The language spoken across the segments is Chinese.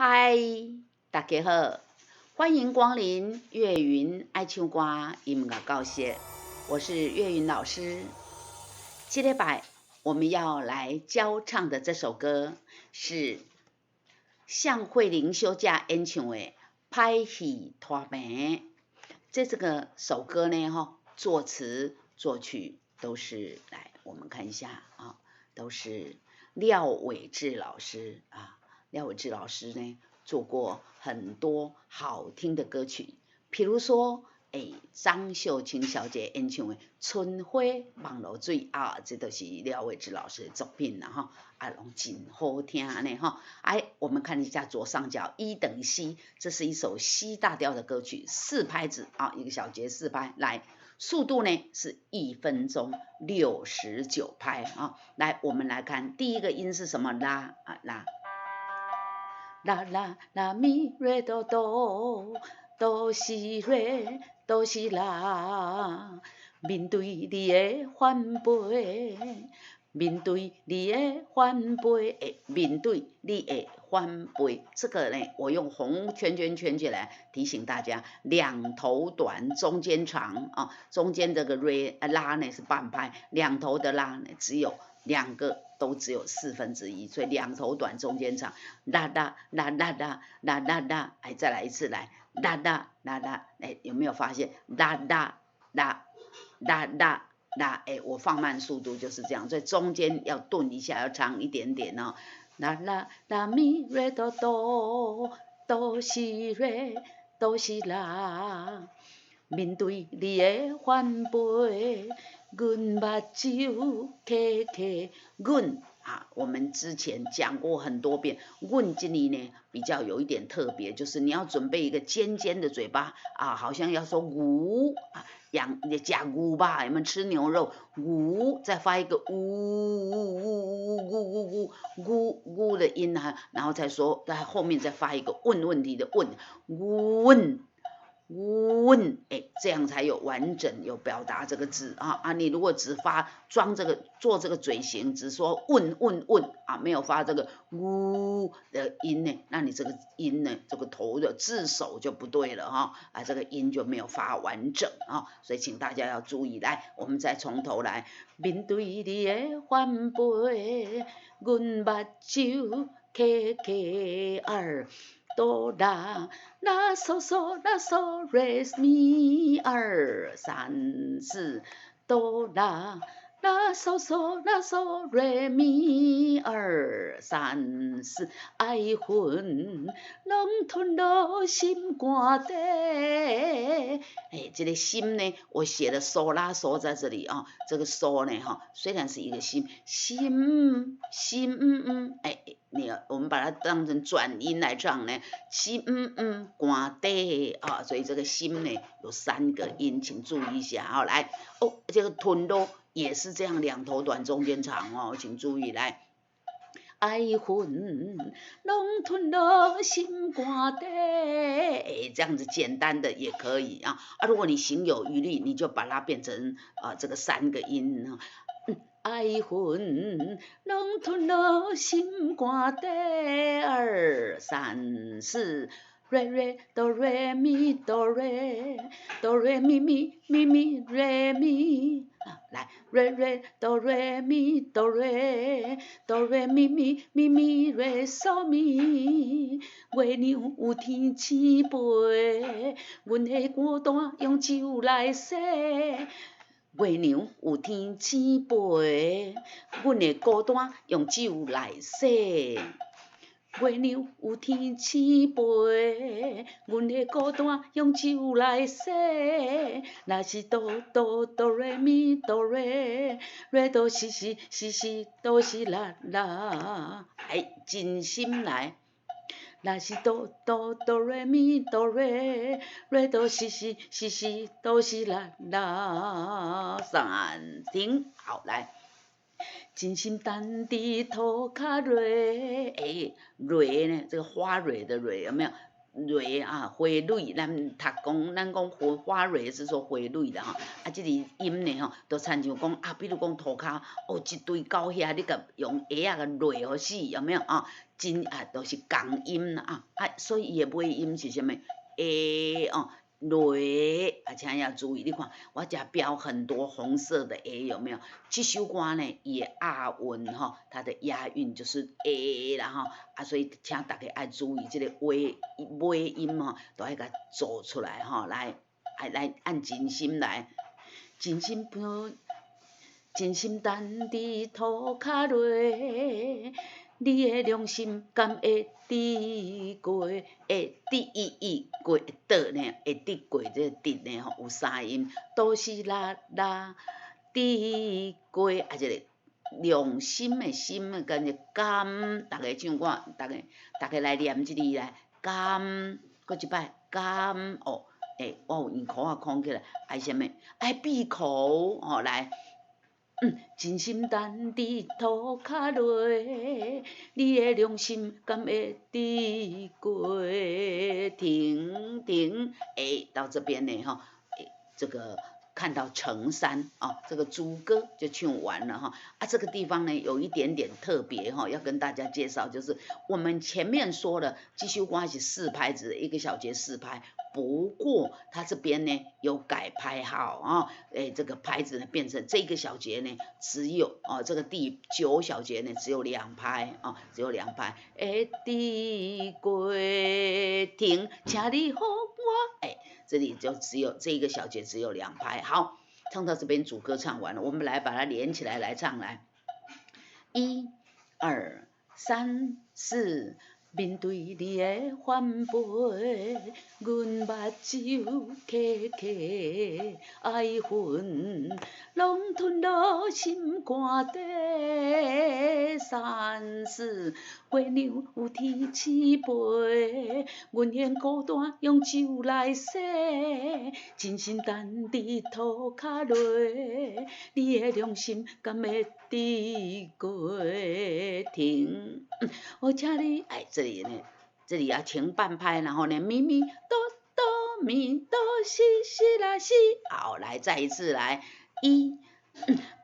嗨，大家好，欢迎光临岳云爱唱歌音乐教室，我是岳云老师。这礼拜我们要来教唱的这首歌是向慧玲小姐演唱的《歹戏拖棚》。这个首歌呢，作词作曲都是我们看一下啊，都是廖伟智老师啊。廖伟智老师呢，做过很多好听的歌曲，譬如说，张秀清小姐演唱的《春花望落水》啊，这都是廖伟智老师的作品啦哈，拢真好听呢哈。我们看一下左上角一等于 C， 这是一首 C 大调的歌曲，4拍子啊，一个小节4拍，来，速度呢是1分钟69拍啊。来，我们来看第一个音是什么？拉啊拉。啦啦啦咪瑞哆哆，哆西瑞哆西啦，面对你的反背，面对你的反背，面对你的反背。这个呢，我用红圈圈圈起来提醒大家，两头短，中间长啊，中间这个瑞拉呢是半拍，两头的拉呢只有2个。都只有1/4，所以两头短中间长，啦啦啦啦啦啦啦啦，再来一次，来啦啦啦啦，有没有发现啦啦啦啦啦啦？我放慢速度就是这样，所以中间要顿一下，要长一点点哦。啦啦啦咪瑞哆哆，哆西瑞哆西啦，面对你的反背。阮目睭刻刻，阮我们之前讲过很多遍，阮这里呢比较有一点特别，就是你要准备一个尖尖的嘴巴啊，好像要说呜啊，假呜吧，有没有吃牛肉？呜，再发一个呜呜呜呜呜呜呜的音啊，然后再说，在后面再发一个问题的问，问。问，这样才有完整有表达这个字啊！你如果只发做这个嘴型，只说问啊，没有发这个呜的音呢，那你这个音呢，这个头的字首就不对了哈这个音就没有发完整啊，所以请大家要注意。来，我们再从头来，面对你的反背，阮目睭刻刻哆啦啦嗦嗦啦嗦瑞咪2、3、4哆啦啦嗦嗦啦嗦瑞咪2、3、4，爱恨拢吞落心肝底。这个心呢，我写的嗦啦嗦在这里啊，这个嗦呢虽然是一个心，我们把它当成转音来唱呢，心肝底啊，所以这个心呢有3个音，请注意一下来这个吞落也是这样，两头短中间长请注意来。爱恨拢吞落心肝底，这样子简单的也可以啊。如果你行有余力，你就把它变成这个3个音爱恨拢吞落心肝底，2、3、4。瑞瑞哆瑞咪哆瑞，哆瑞咪咪咪咪瑞咪来，瑞瑞哆瑞咪哆瑞，哆瑞咪咪咪咪瑞嗦咪。月亮有天星飞，阮的孤单用酒来洗。月亮有天星飞，阮的孤单用酒来洗。月亮有天星飞，阮的孤单用酒来洗。若是哆哆哆瑞咪哆瑞，瑞哆西西西西哆西啦啦，真心来。若是哆哆哆瑞咪哆瑞，瑞哆西西西西哆西啦啦，3停，好来。真心等伫涂骹蕊，蕊呢？这个花蕊的蕊有没有？蕊啊，花蕊，咱读讲，咱讲花蕊是说花蕊啦吼，啊，即个音呢吼，就亲像讲啊，比如讲涂骹哦，一堆狗遐，你甲用鞋啊个蕊互死，有没有啊？真啊，都是共音啦啊，所以伊的尾音是啥物？哦。蕊啊，请要注意，你看我这标很多红色的 A 有没有？这首歌呢，伊的押韵哈，它的押韵就是 A 啦哈啊，所以请大家爱注意这个尾音哈，都爱甲做出来哈，来按真心来，真心真心等伫涂骹落。你的良心敢会抵过？会抵过倒呢？会抵过这抵呢？吼，有三音，都是啦抵过啊！这个良心的心啊，跟着甘，大家唱歌，大家来念这里来，甘，搁一摆甘哦，我有用口啊空起来，爱什么？爱闭口哦，来。真心等伫涂骹落，你的良心敢会抵过？停，到这边呢哈，这个看到成山啊，这个主歌就唱完了哈。啊，这个地方呢有一点点特别哈，要跟大家介绍，就是我们前面说了，这首歌是4拍子，一个小节4拍。不过它这边呢有改拍号啊，这个拍子呢变成这个小节呢只有这个第9小节呢只有2拍啊，只有2拍。抵过停，请你和我，这里就只有这个小节只有2拍。好，唱到这边主歌唱完了，我们来把它连起来来唱来，1、2、3、4。面对你的反背，阮目睭刻爱恨，拢吞落心肝底。3、4，月亮有天起飞，阮愿孤单用酒来洗，真心等伫涂骹落，你的良心敢会抵过？停。我请你，这里呢，这里要停半拍，然后呢，咪咪哆哆咪哆西西啦西，好，来再一次来，1，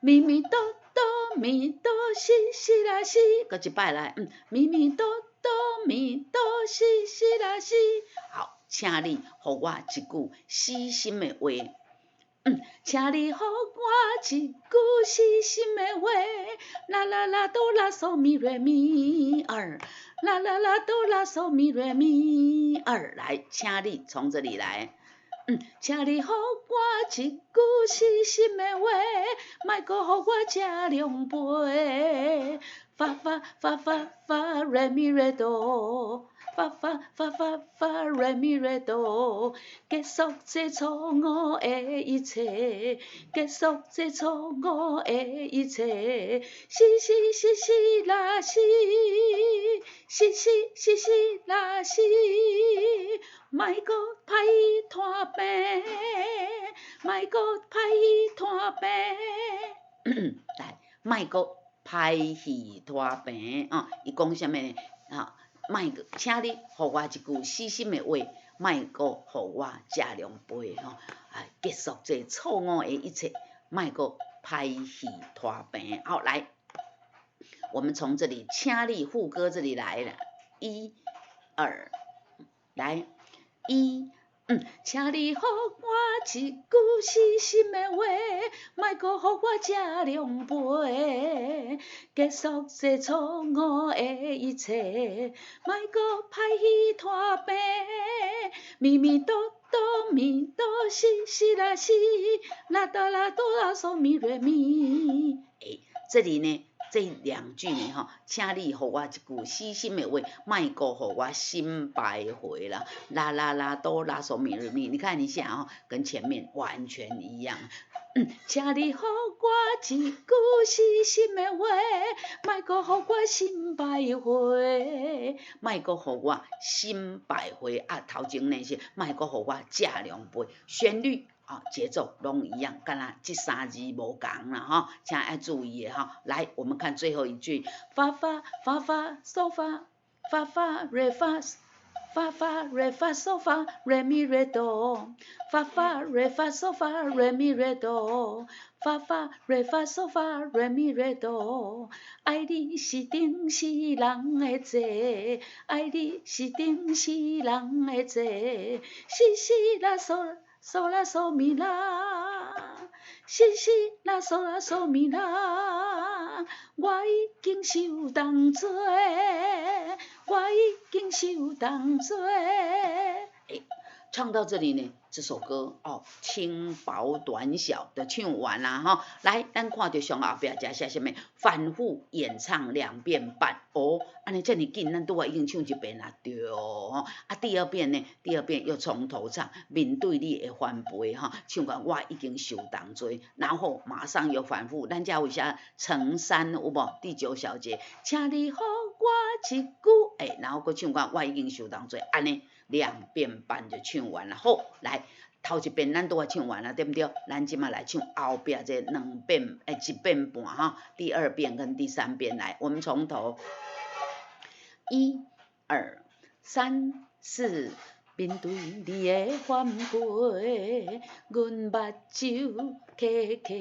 咪咪哆哆咪哆西西啦西，搁一摆来，咪咪哆哆咪哆西西啦西，好，请你给我一句死心的话。请你予我一句死心的话，啦啦啦哆啦嗦咪瑞咪二，啦啦啦哆啦嗦咪瑞咪二，来，请你从这里来。请你予我一句死心的话，莫搁予我吃两杯。发发发发发瑞咪瑞哆。发发发发发瑞咪瑞哆，结束这错误的一切，结束这错误的一切，是是是是啦是，是是是是啦是，莫搁歹伊拖病，莫搁歹伊拖病，来，莫搁歹戏拖病啊！伊讲啥物呢？啊？莫个，请你予我一句死心的话，莫个予我食两杯吼，结束这错误的一切，莫个歹戏拖病。好，来，我们从这里，请你副歌这里来了，1、2，来，1。请你予我一句死心的话，莫搁予我吃两杯，结束这错误的一切，莫搁歹戏拖病，咪咪哆哆咪哆西西啦西，啦哒啦哆啦嗦咪瑞咪。这里呢？这2句呢，请你予我一句死心的话，莫搁予我心败回啦，啦啦啦哆啦嗦咪瑞咪，你看一下跟前面完全一样。请你予我一句死心的话，莫搁予我心败回，莫搁予我心败回啊！头前那些莫搁予我食两杯，旋律。节奏拢一样，干啦，这3字无共啦请爱注意的来，我们看最后一句，发发发发嗦发，发发瑞发发发瑞发嗦发瑞咪瑞哆，发发瑞发嗦发瑞咪瑞哆，发发瑞发嗦发瑞咪瑞哆。爱你是顶是人的罪，爱你是顶是人的罪，西西啦嗦嗦啦嗦咪啦，西西啦嗦啦嗦咪啦，我已经受当罪，我已经受当罪。唱到这里呢，这首歌轻薄短小的唱完啦哈。来，咱看到上后壁加写什么？反复演唱2遍半哦。安尼这么紧，咱拄已经唱1遍啦，对哦。第二遍呢？第二遍又从头唱，面对你的翻倍哈，唱完我已经受当罪，然后马上又反复。咱家为啥乘3有无？第9小节，请你给我一句，然后佮唱完我已经受当罪，安尼。2遍半就唱完了，好，来头1遍咱都唱完了，对不对？咱即马来唱后边这2遍，1遍半哈，第2遍跟第3遍来，我们从头，1、2、3、4。面对你的反背，阮目睭刻刻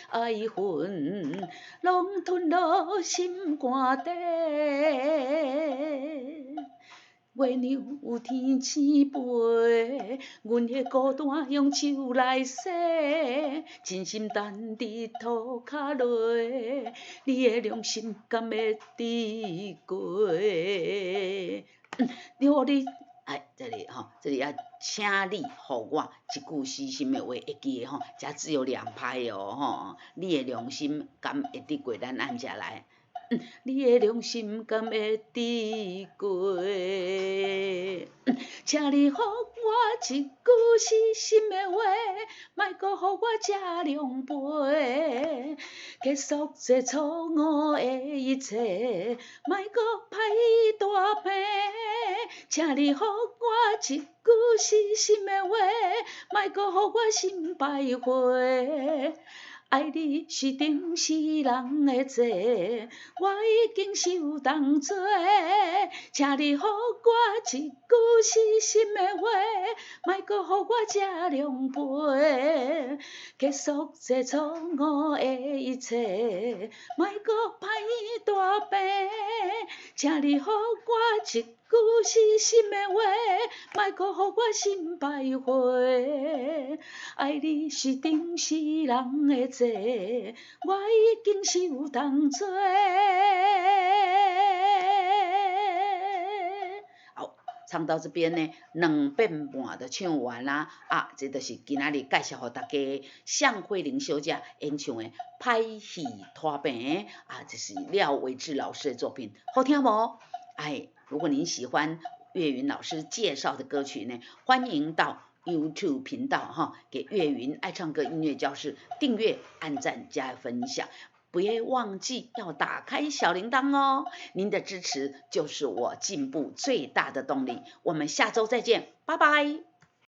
爱恨，拢吞落心肝底。月亮有天星飞，阮的孤单用手来洗，真心等伫涂骹落，你的良心敢会抵过？让你这里这里要请你给我一句实心的话会记的这只有2拍哦你的良心敢会抵过？咱按下来。你的良心敢会抵过？请你给我一句实心的话，莫搁给我这两杯，结束这错误的一切，莫搁歹大病。请你给我一句实心的话，莫搁给我心败坏。爱你是顶是人的罪，我已经受当罪，请你给我一句实心的话，莫搁给我这两杯，结束这错误的一切，莫搁歹大病，请你给我一句实心的话，莫搁给我心败坏。爱你是顶是人的罪，我已经受当罪。好，唱到这边呢，2遍半就唱完啦。这就是今仔日介绍给大家向慧玲小姐演唱的《歹戏拖病》这是廖伟智老师的作品，好听无？如果您喜欢岳云老师介绍的歌曲呢，欢迎到YouTube 频道给岳云爱唱歌音乐教室订阅、按赞、加分享，不要忘记要打开小铃铛哦。您的支持就是我进步最大的动力。我们下周再见，拜拜。